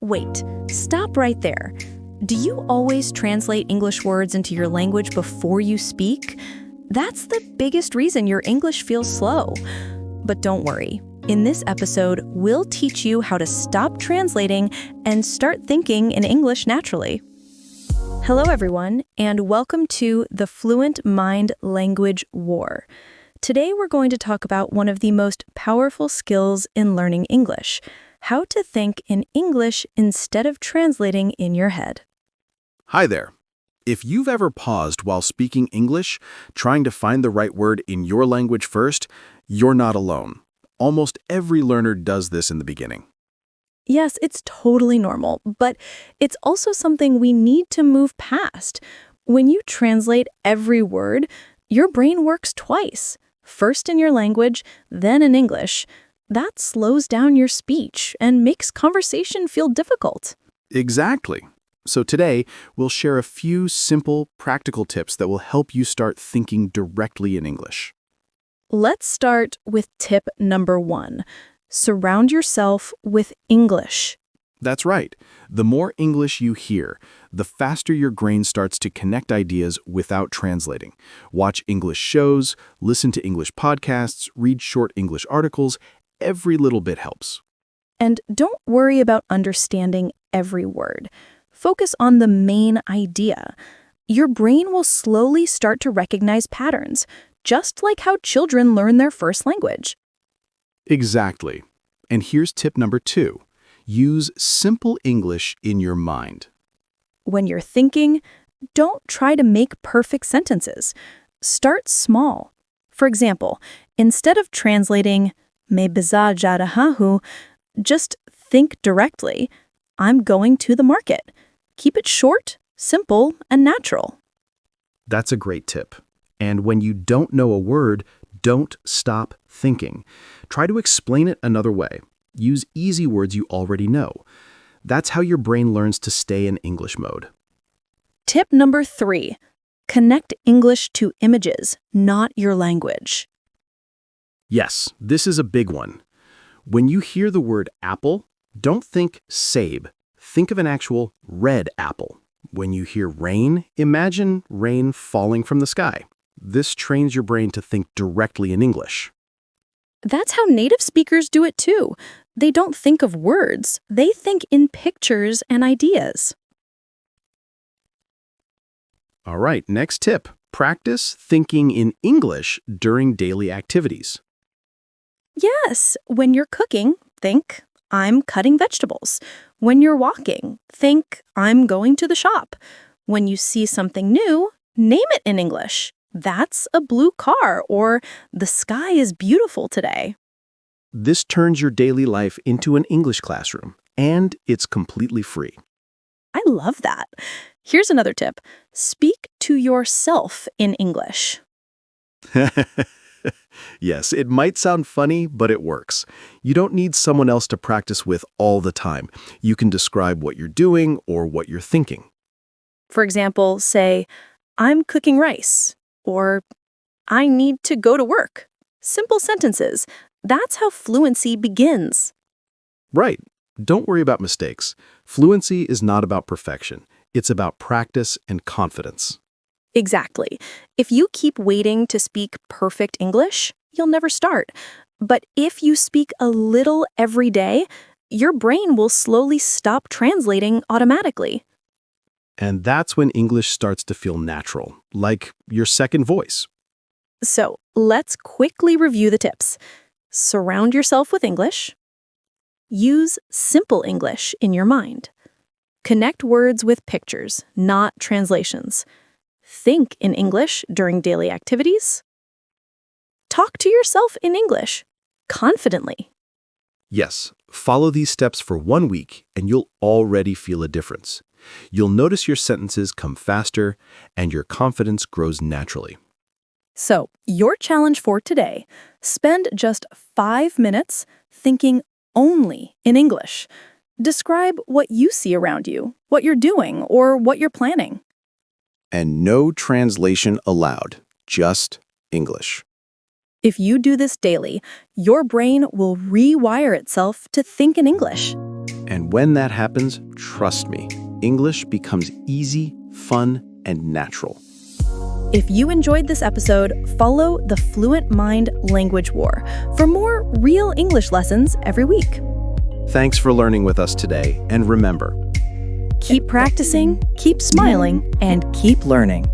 Wait, stop right there. Do you always translate English words into your language before you speak? That's the biggest reason your English feels slow. But don't worry. In this episode, we'll teach you how to stop translating and start thinking in English naturally. Hello, everyone, and welcome to the Fluent Mind Language War. Today, we're going to talk about one of the most powerful skills in learning English: how to think in English instead of translating in your head. Hi there. If you've ever paused while speaking English, trying to find the right word in your language first, you're not alone. Almost every learner does this in the beginning. Yes, it's totally normal, but it's also something we need to move past. When you translate every word, your brain works twice, first in your language, then in English. That slows down your speech and makes conversation feel difficult. Exactly. So today, we'll share a few simple, practical tips that will help you start thinking directly in English. Let's start with tip number 1. Surround yourself with English. That's right. The more English you hear, the faster your brain starts to connect ideas without translating. Watch English shows, listen to English podcasts, read short English articles. Every little bit helps. And don't worry about understanding every word. Focus on the main idea. Your brain will slowly start to recognize patterns, just like how children learn their first language. Exactly. And here's tip number 2. Use simple English in your mind. When you're thinking, don't try to make perfect sentences. Start small. For example, instead of translating "मैं बाजार जा रहा हूँ," just think directly, "I'm going to the market." Keep it short, simple, and natural. That's a great tip. And when you don't know a word, don't stop thinking. Try to explain it another way. Use easy words you already know. That's how your brain learns to stay in English mode. Tip number 3. Connect English to images, not your language. Yes, this is a big one. When you hear the word apple, don't think Sabe. Think of an actual red apple. When you hear rain, imagine rain falling from the sky. This trains your brain to think directly in English. That's how native speakers do it too. They don't think of words. They think in pictures and ideas. All right, next tip. Practice thinking in English during daily activities. Yes, when you're cooking, think, "I'm cutting vegetables." When you're walking, think, "I'm going to the shop." When you see something new, name it in English. "That's a blue car," or "The sky is beautiful today." This turns your daily life into an English classroom, and it's completely free. I love that. Here's another tip. Speak to yourself in English. Yes, it might sound funny, but it works. You don't need someone else to practice with all the time. You can describe what you're doing or what you're thinking. For example, say, "I'm cooking rice," or "I need to go to work." Simple sentences. That's how fluency begins. Right. Don't worry about mistakes. Fluency is not about perfection. It's about practice and confidence. Exactly. If you keep waiting to speak perfect English, you'll never start. But if you speak a little every day, your brain will slowly stop translating automatically. And that's when English starts to feel natural, like your second voice. So let's quickly review the tips. Surround yourself with English. Use simple English in your mind. Connect words with pictures, not translations. Think in English during daily activities. Talk to yourself in English, confidently. Yes, follow these steps for 1 week and you'll already feel a difference. You'll notice your sentences come faster and your confidence grows naturally. So, your challenge for today: spend just 5 minutes thinking only in English. Describe what you see around you, what you're doing, or what you're planning. And no translation allowed, just English. If you do this daily, your brain will rewire itself to think in English. And when that happens, trust me, English becomes easy, fun, and natural. If you enjoyed this episode, follow the Fluent Mind Language War for more real English lessons every week. Thanks for learning with us today, and remember, Keep practicing, keep smiling, and keep learning.